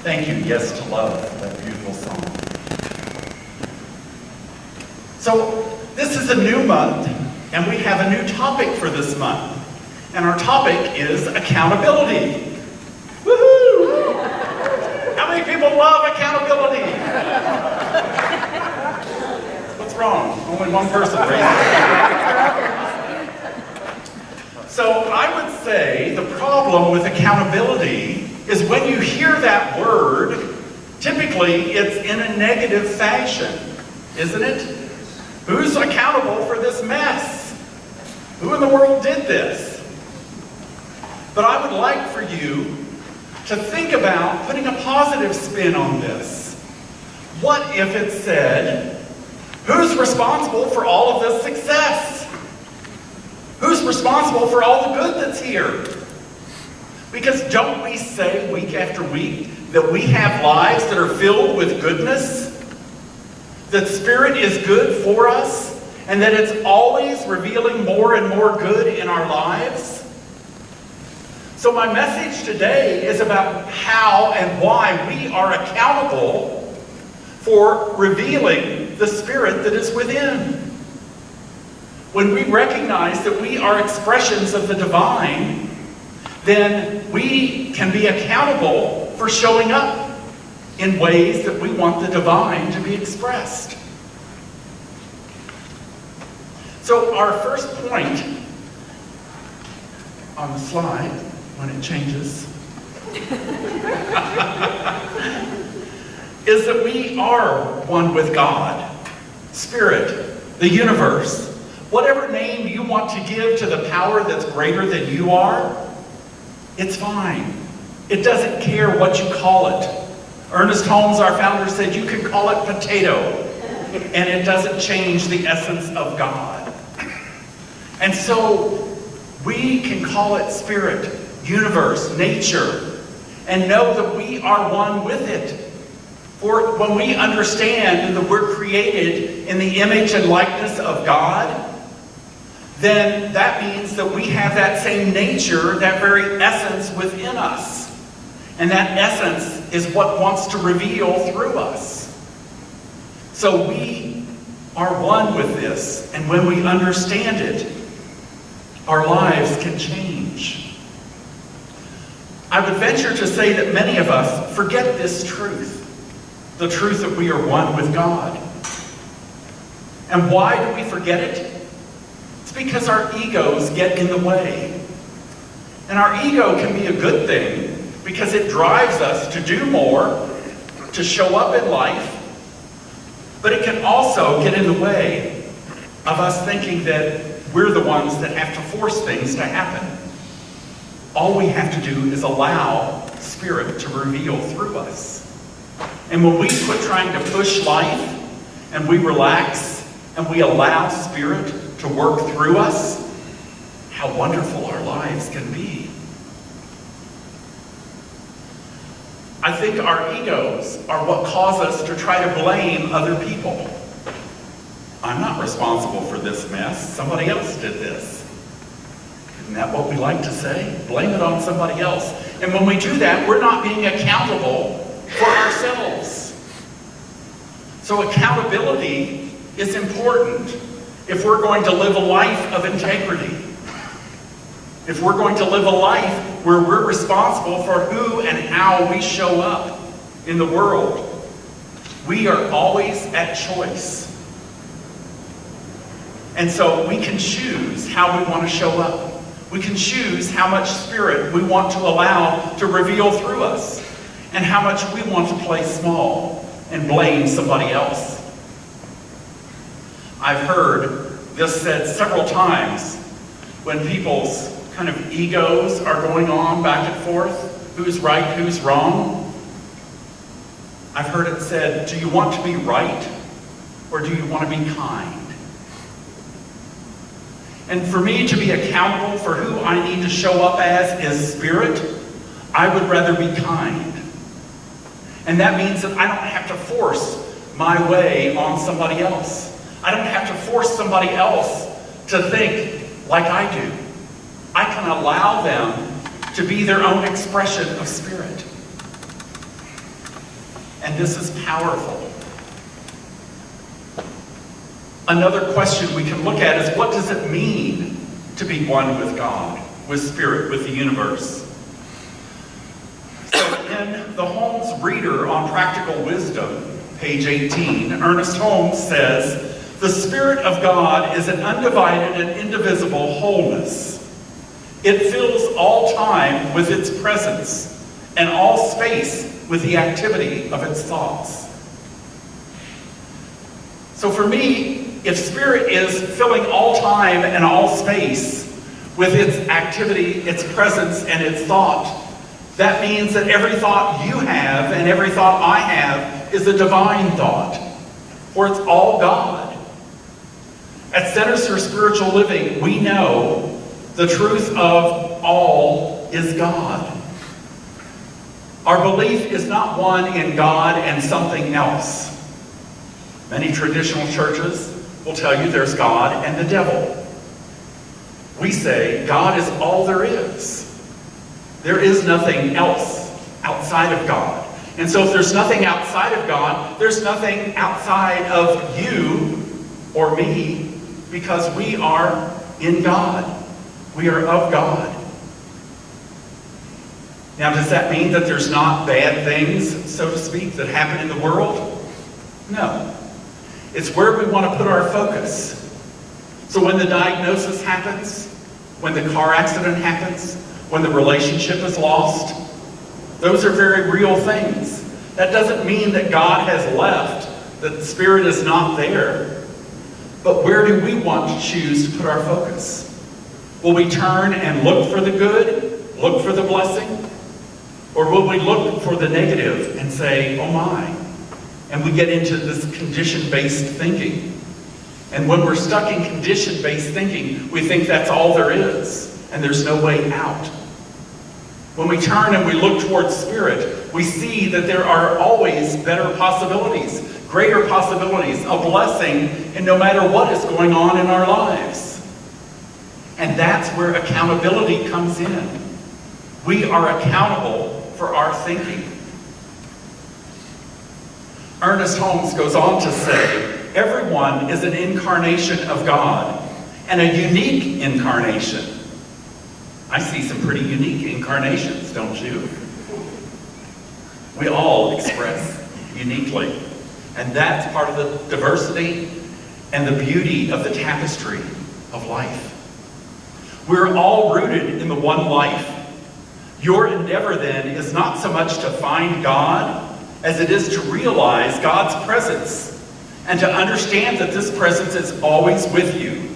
Thank you, Yes to Love, that beautiful song. So, this is a new month, and we have a new topic for this month. And our topic is accountability. Woohoo! How many people love accountability? What's wrong? Only one person raised their hand. So, I would say the problem with accountability is when you hear that word, typically it's in a negative fashion, isn't it? Who's accountable for this mess? Who in the world did this? But I would like for you to think about putting a positive spin on this. What if it said, who's responsible for all of this success? Who's responsible for all the good that's here? Because don't we say week after week that we have lives that are filled with goodness? That Spirit is good for us? And that it's always revealing more and more good in our lives? So my message today is about how and why we are accountable for revealing the Spirit that is within. When we recognize that we are expressions of the divine, then we can be accountable for showing up in ways that we want the divine to be expressed. So our first point on the slide, when it changes, is that we are one with God, Spirit, the universe. Whatever name you want to give to the power that's greater than you are, it's fine. It doesn't care what you call it. Ernest Holmes, our founder, said you can call it potato, and it doesn't change the essence of God. And so we can call it Spirit, universe, nature, and know that we are one with it. For when we understand that we're created in the image and likeness of God, then that means that we have that same nature, that very essence within us. And that essence is what wants to reveal through us. So we are one with this, and when we understand it, our lives can change. I would venture to say that many of us forget this truth, the truth that we are one with God. And why do we forget it? It's because our egos get in the way. And our ego can be a good thing because it drives us to do more, to show up in life, but it can also get in the way of us thinking that we're the ones that have to force things to happen. All we have to do is allow Spirit to reveal through us. And when we quit trying to push life, and we relax, and we allow Spirit to work through us, how wonderful our lives can be. I think our egos are what cause us to try to blame other people. I'm not responsible for this mess. Somebody else did this. Isn't that what we like to say? Blame it on somebody else. And when we do that, we're not being accountable for ourselves. So accountability is important if we're going to live a life of integrity. If we're going to live a life where we're responsible for who and how we show up in the world. We are always at choice. And so we can choose how we want to show up. We can choose how much Spirit we want to allow to reveal through us, and how much we want to play small and blame somebody else. I've heard this said several times when people's kind of egos are going on back and forth. Who's right, who's wrong? I've heard it said, do you want to be right, or do you want to be kind? And for me to be accountable for who I need to show up as is Spirit, I would rather be kind. And that means that I don't have to force my way on somebody else. I don't have to force somebody else to think like I do. I can allow them to be their own expression of Spirit. And this is powerful. Another question we can look at is, what does it mean to be one with God, with Spirit, with the universe? So in the Holmes Reader on Practical Wisdom, page 18, Ernest Holmes says, "The Spirit of God is an undivided and indivisible wholeness. It fills all time with its presence and all space with the activity of its thoughts." So for me, if Spirit is filling all time and all space with its activity, its presence, and its thought, that means that every thought you have and every thought I have is a divine thought, or it's all God. At Centers for Spiritual Living, we know the truth of all is God. Our belief is not one in God and something else. Many traditional churches will tell you there's God and the devil. We say God is all there is. There is nothing else outside of God. And so if there's nothing outside of God, there's nothing outside of you or me, because we are in God. We are of God. Now, does that mean that there's not bad things, so to speak, that happen in the world? No. It's where we want to put our focus. So when the diagnosis happens, when the car accident happens, when the relationship is lost, those are very real things. That doesn't mean that God has left, that the Spirit is not there. But where do we want to choose to put our focus? Will we turn and look for the good, look for the blessing? Or will we look for the negative and say, oh my? And we get into this condition-based thinking. And when we're stuck in condition-based thinking, we think that's all there is, and there's no way out. When we turn and we look towards Spirit, we see that there are always better possibilities, greater possibilities, a blessing, and no matter what is going on in our lives. And that's where accountability comes in. We are accountable for our thinking. Ernest Holmes goes on to say, everyone is an incarnation of God, and a unique incarnation. I see some pretty unique incarnations, don't you? We all express uniquely. And that's part of the diversity and the beauty of the tapestry of life. We're all rooted in the one life. Your endeavor then is not so much to find God as it is to realize God's presence and to understand that this presence is always with you.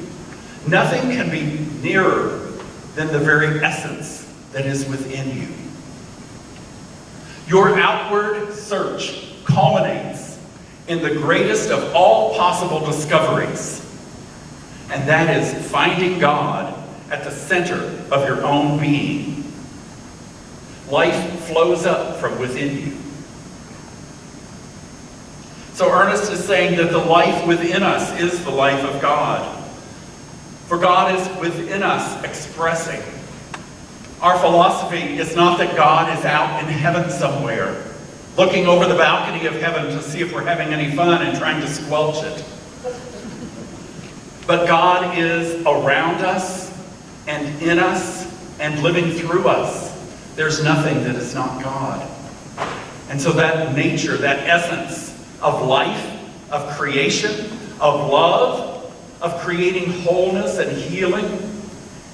Nothing can be nearer than the very essence that is within you. Your outward search culminates in the greatest of all possible discoveries, and that is finding God at the center of your own being. Life flows up from within you. So Ernest is saying that the life within us is the life of God. For God is within us expressing. Our philosophy is not that God is out in heaven somewhere, looking over the balcony of heaven to see if we're having any fun and trying to squelch it. But God is around us and in us and living through us. There's nothing that is not God. And so that nature, that essence of life, of creation, of love, of creating wholeness and healing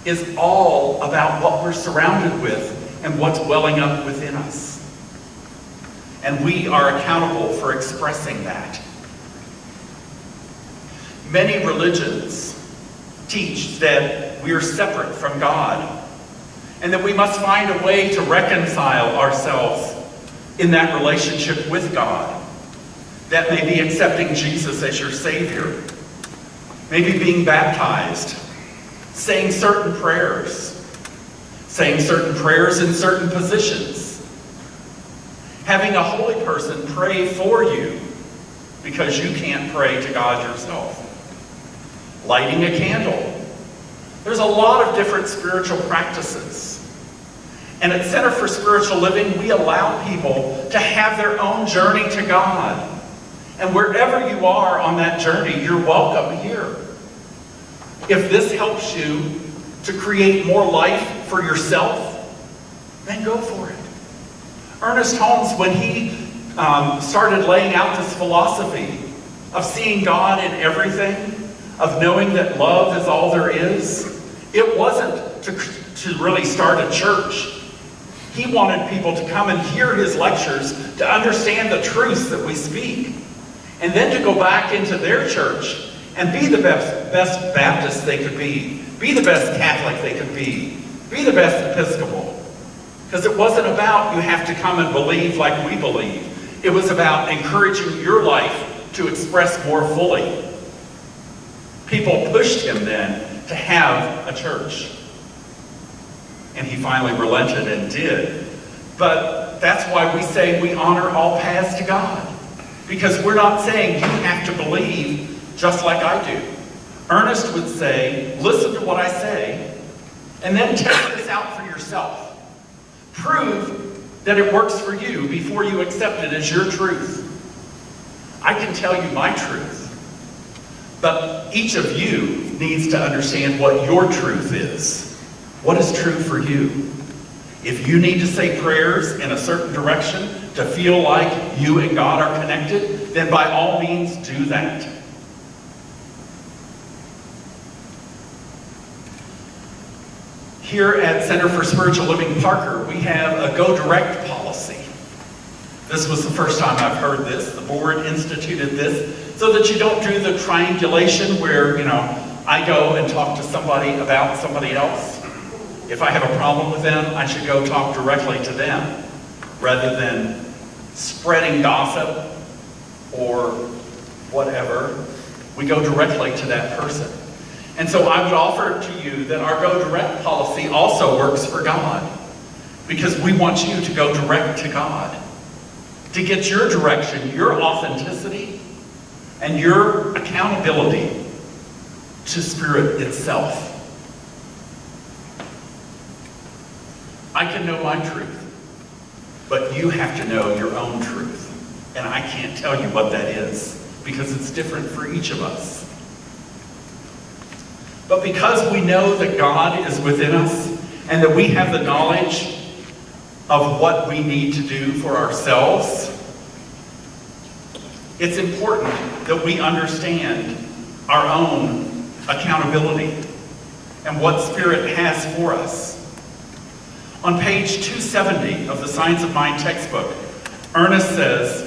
is all about what we're surrounded with and what's welling up within us. And we are accountable for expressing that. Many religions teach that we are separate from God and that we must find a way to reconcile ourselves in that relationship with God. That may be accepting Jesus as your Savior, maybe being baptized, saying certain prayers in certain positions, having a holy person pray for you because you can't pray to God yourself, lighting a candle. There's a lot of different spiritual practices. And at Center for Spiritual Living, we allow people to have their own journey to God. And wherever you are on that journey, you're welcome here. If this helps you to create more life for yourself, then go for it. Ernest Holmes, when he started laying out this philosophy of seeing God in everything, of knowing that love is all there is, it wasn't to really start a church. He wanted people to come and hear his lectures to understand the truths that we speak, and then to go back into their church and be the best Baptist they could be the best Catholic they could be the best Episcopal. Because it wasn't about you have to come and believe like we believe. It was about encouraging your life to express more fully. People pushed him then to have a church. And he finally relented and did. But that's why we say we honor all paths to God. Because we're not saying you have to believe just like I do. Ernest would say, listen to what I say, and then test this out for yourself. Prove that it works for you before you accept it as your truth. I can tell you my truth, but each of you needs to understand what your truth is. What is true for you? If you need to say prayers in a certain direction to feel like you and God are connected, then by all means do that. Here at Center for Spiritual Living Parker, we have a Go Direct policy. This was the first time I've heard this. The board instituted this so that you don't do the triangulation where, I go and talk to somebody about somebody else. If I have a problem with them, I should go talk directly to them rather than spreading gossip or whatever. We go directly to that person. And so I would offer to you that our Go Direct policy also works for God, because we want you to go direct to God, to get your direction, your authenticity, and your accountability to Spirit itself. I can know my truth, but you have to know your own truth. And I can't tell you what that is, because it's different for each of us. But because we know that God is within us and that we have the knowledge of what we need to do for ourselves, it's important that we understand our own accountability and what Spirit has for us. On page 270 of the Science of Mind textbook, Ernest says,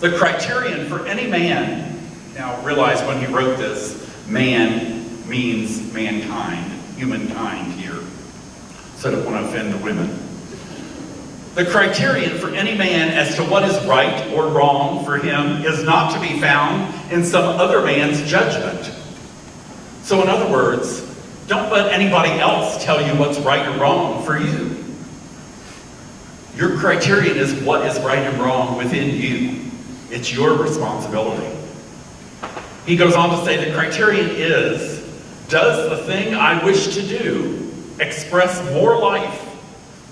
the criterion for any man, now realize when he wrote this, man means mankind, humankind here. So I don't want to offend the women. The criterion for any man as to what is right or wrong for him is not to be found in some other man's judgment. So in other words, don't let anybody else tell you what's right or wrong for you. Your criterion is what is right and wrong within you. It's your responsibility. He goes on to say the criterion is, does the thing I wish to do express more life,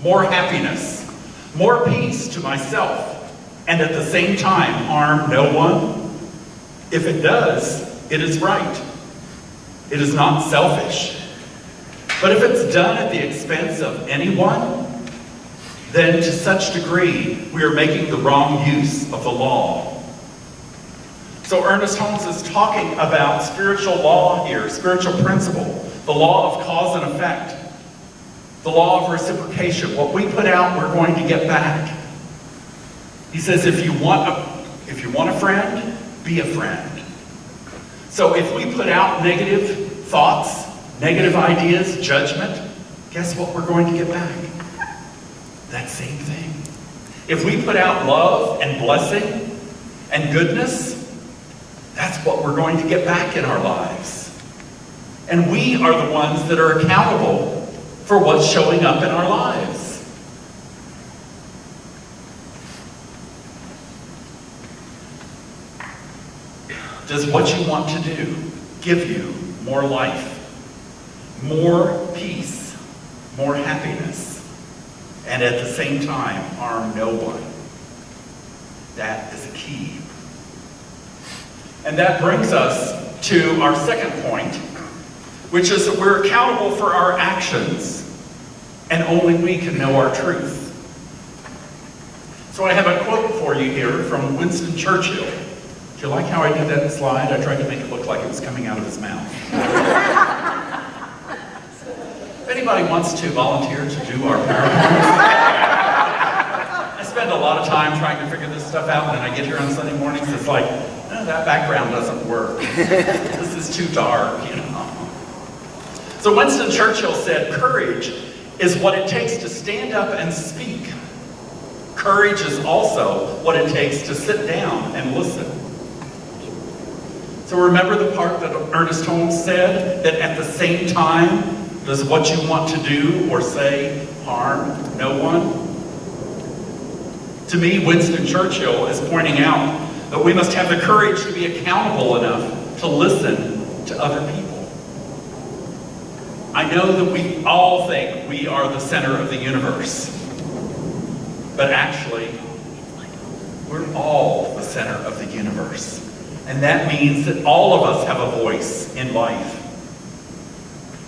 more happiness, more peace to myself, and at the same time harm no one? If it does, it is right. It is not selfish. But if it's done at the expense of anyone, then to such degree we are making the wrong use of the law. So Ernest Holmes is talking about spiritual law here, spiritual principle, the law of cause and effect, the law of reciprocation. What we put out, we're going to get back. He says, if you want a friend, be a friend. So if we put out negative thoughts, negative ideas, judgment, guess what we're going to get back? That same thing. If we put out love and blessing and goodness, that's what we're going to get back in our lives. And we are the ones that are accountable for what's showing up in our lives. Does what you want to do give you more life, more peace, more happiness? and at the same time harm no one. That is a key. And that brings us to our second point, which is that we're accountable for our actions, and only we can know our truth. So I have a quote for you here from Winston Churchill. Do you like how I did that slide? I tried to make it look like it was coming out of his mouth. If anybody wants to volunteer to do our PowerPoint, I spend a lot of time trying to figure this stuff out, and then I get here on Sunday mornings, it's like, no, that background doesn't work. This is too dark, you know. So Winston Churchill said, courage is what it takes to stand up and speak. Courage is also what it takes to sit down and listen. So remember the part that Ernest Holmes said, that at the same time, does what you want to do or say harm no one? To me, Winston Churchill is pointing out that we must have the courage to be accountable enough to listen to other people. I know that we all think we are the center of the universe, but actually, we're all the center of the universe. And that means that all of us have a voice in life.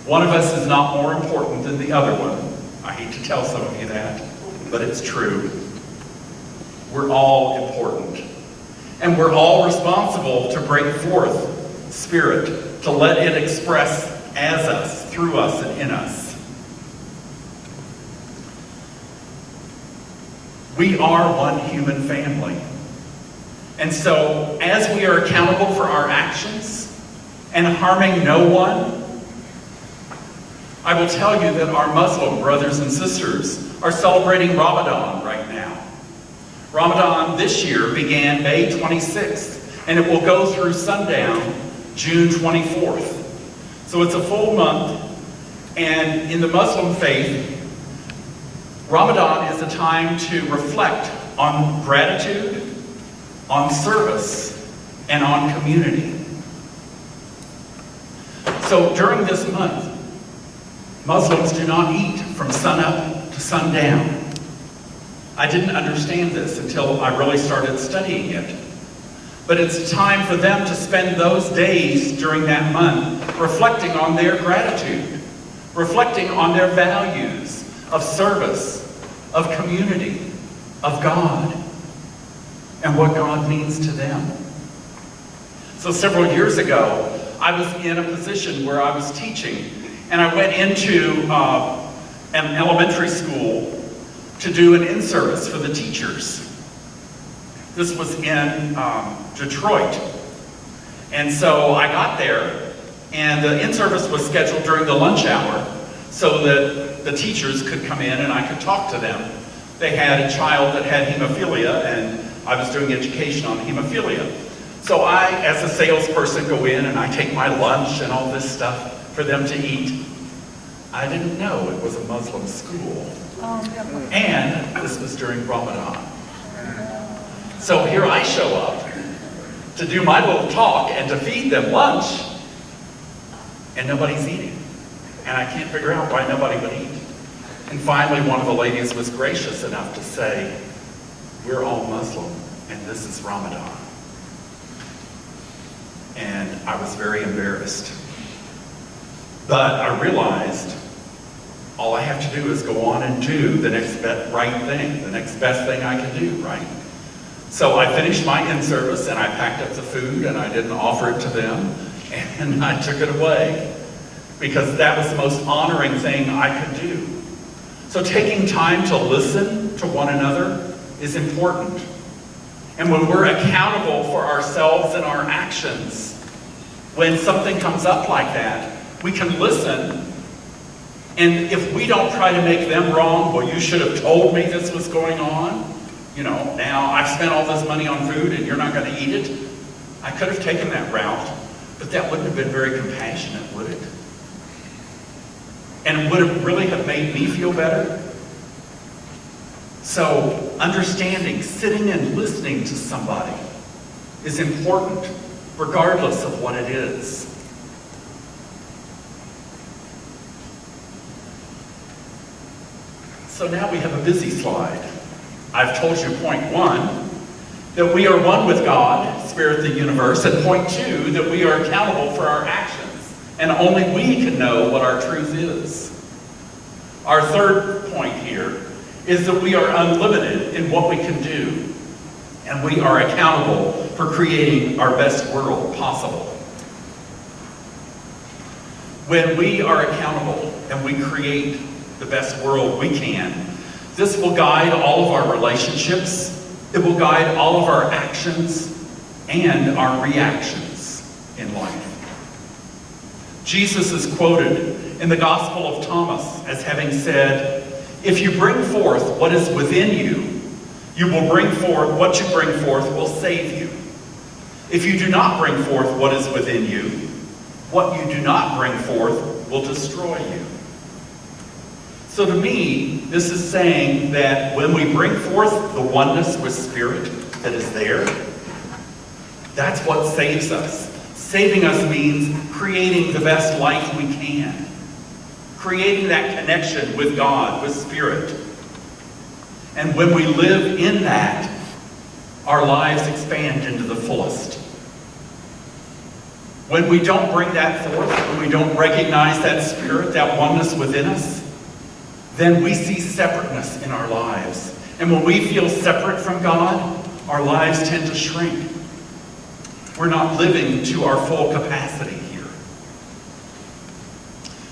One of us is not more important than the other one. I hate to tell some of you that, but it's true. We're all important. And we're all responsible to bring forth Spirit, to let it express as us, through us, and in us. We are one human family. And so, as we are accountable for our actions and harming no one, I will tell you that our Muslim brothers and sisters are celebrating Ramadan right now. Ramadan this year began May 26th, and it will go through sundown June 24th. So it's a full month, and in the Muslim faith, Ramadan is a time to reflect on gratitude, on service, and on community. So during this month, Muslims do not eat from sunup to sundown. I didn't understand this until I really started studying it. But it's a time for them to spend those days during that month reflecting on their gratitude, reflecting on their values of service, of community, of God, and what God means to them. So several years ago, I was in a position where I was teaching, and I went into an elementary school to do an in-service for the teachers. This was in Detroit. And so I got there, and the in-service was scheduled during the lunch hour so that the teachers could come in and I could talk to them. They had a child that had hemophilia, and I was doing education on hemophilia. So I, as a salesperson, go in and I take my lunch and all this stuff for them to eat. I didn't know it was a Muslim school. And this was during Ramadan. So here I show up to do my little talk and to feed them lunch, and nobody's eating. And I can't figure out why nobody would eat. And finally, one of the ladies was gracious enough to say, "We're all Muslim, and this is Ramadan." And I was very embarrassed. But I realized all I have to do is go on and do the next right thing, the next best thing I can do, right? So I finished my in-service, and I packed up the food, and I didn't offer it to them, and I took it away, because that was the most honoring thing I could do. So taking time to listen to one another is important. And when we're accountable for ourselves and our actions, when something comes up like that, we can listen. And if we don't try to make them wrong, well, you should have told me this was going on. You know, now I've spent all this money on food and you're not going to eat it. I could have taken that route, but that wouldn't have been very compassionate, would it? And would it really have made me feel better? So understanding, sitting and listening to somebody is important, regardless of what it is. So now we have a busy slide. I've told you point 1, that we are one with God, Spirit, the universe, and point 2, that we are accountable for our actions, and only we can know what our truth is. Our third point here is that we are unlimited in what we can do, and we are accountable for creating our best world possible. When we are accountable and we create the best world we can, this will guide all of our relationships, it will guide all of our actions and our reactions in life. Jesus is quoted in the Gospel of Thomas as having said, "If you bring forth what is within you, you will bring forth, what you bring forth will save you. If you do not bring forth what is within you, what you do not bring forth will destroy you." So to me, this is saying that when we bring forth the oneness with Spirit that is there, that's what saves us. Saving us means creating the best life we can. Creating that connection with God, with Spirit. And when we live in that, our lives expand into the fullest. When we don't bring that forth, when we don't recognize that Spirit, that oneness within us, then we see separateness in our lives. And when we feel separate from God, our lives tend to shrink. We're not living to our full capacity here.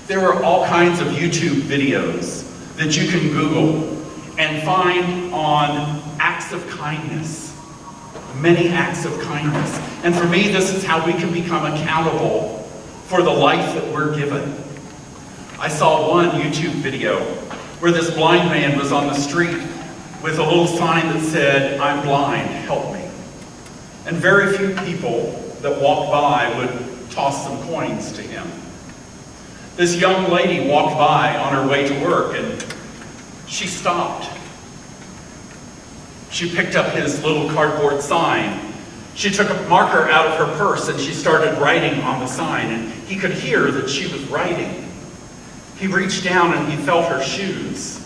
There are all kinds of YouTube videos that you can Google and find on acts of kindness. Many acts of kindness. And for me, this is how we can become accountable for the life that we're given. I saw one YouTube video where this blind man was on the street with a little sign that said, "I'm blind, help me." And very few people that walked by would toss some coins to him. This young lady walked by on her way to work and she stopped. She picked up his little cardboard sign. She took a marker out of her purse and she started writing on the sign, and he could hear that she was writing. He reached down and he felt her shoes.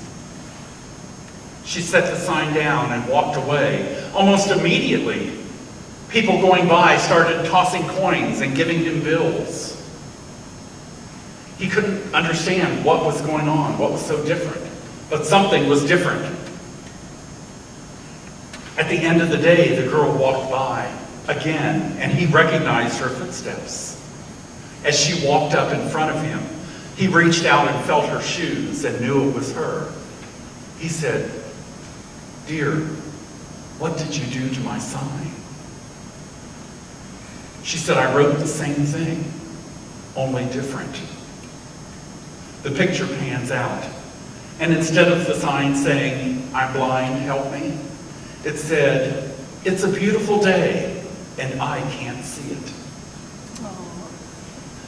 She set the sign down and walked away. Almost immediately, people going by started tossing coins and giving him bills. He couldn't understand what was going on, what was so different. But something was different. At the end of the day, the girl walked by again, and he recognized her footsteps. As she walked up in front of him, he reached out and felt her shoes and knew it was her. He said, "Dear, what did you do to my sign?" She said, "I wrote the same thing, only different." The picture pans out, and instead of the sign saying, "I'm blind, help me," it said, "It's a beautiful day, and I can't see it."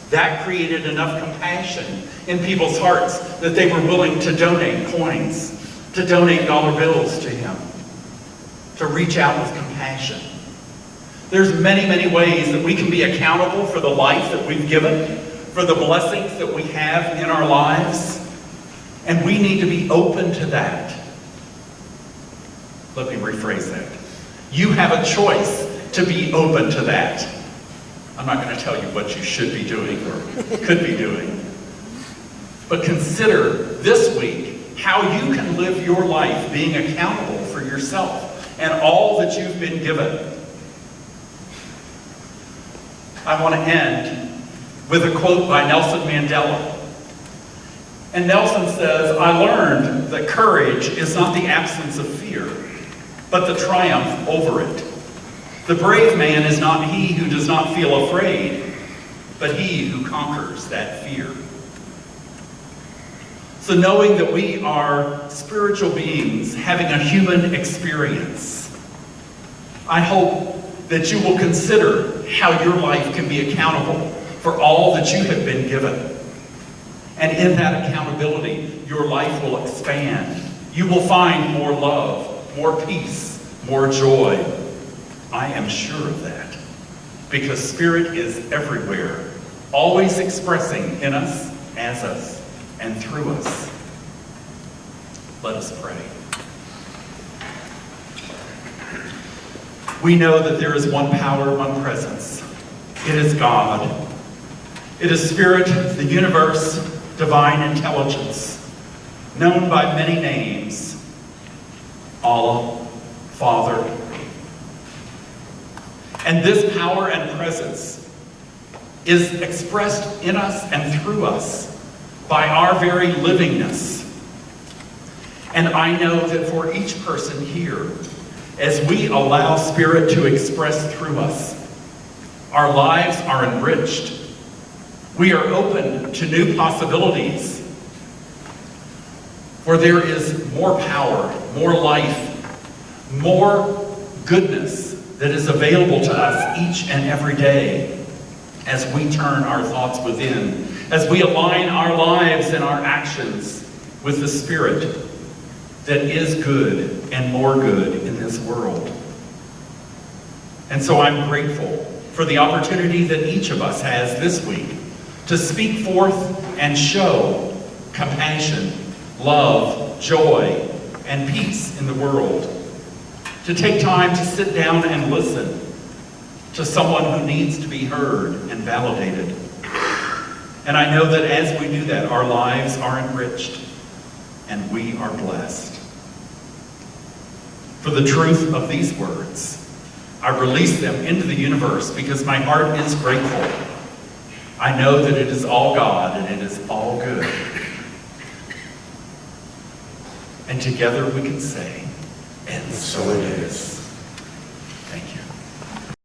That created enough compassion in people's hearts that they were willing to donate coins, to donate dollar bills to him, to reach out with compassion. There's many, many ways that we can be accountable for the life that we've given, for the blessings that we have in our lives, and we need to be open to that. Let me rephrase that. You have a choice to be open to that. I'm not going to tell you what you should be doing or could be doing. But consider this week how you can live your life being accountable for yourself and all that you've been given. I want to end with a quote by Nelson Mandela. And Nelson says, "I learned that courage is not the absence of fear, but the triumph over it. The brave man is not he who does not feel afraid, but he who conquers that fear." So knowing that we are spiritual beings having a human experience, I hope that you will consider how your life can be accountable for all that you have been given. And in that accountability, your life will expand. You will find more love, more peace, more joy. I am sure of that, because Spirit is everywhere, always expressing in us, as us, and through us. Let us pray. We know that there is one power, one presence. It is God. It is Spirit, the universe, divine intelligence, known by many names: Allah, Father. And this power and presence is expressed in us and through us by our very livingness. And I know that for each person here, as we allow Spirit to express through us, our lives are enriched. We are open to new possibilities. For there is more power, more life, more goodness that is available to us each and every day as we turn our thoughts within, as we align our lives and our actions with the Spirit that is good and more good in this world. And so I'm grateful for the opportunity that each of us has this week to speak forth and show compassion, love, joy, and peace in the world. To take time to sit down and listen to someone who needs to be heard and validated. And I know that as we do that, our lives are enriched and we are blessed. For the truth of these words, I release them into the universe because my heart is grateful. I know that it is all God and it is all good. And together we can say, and so it is.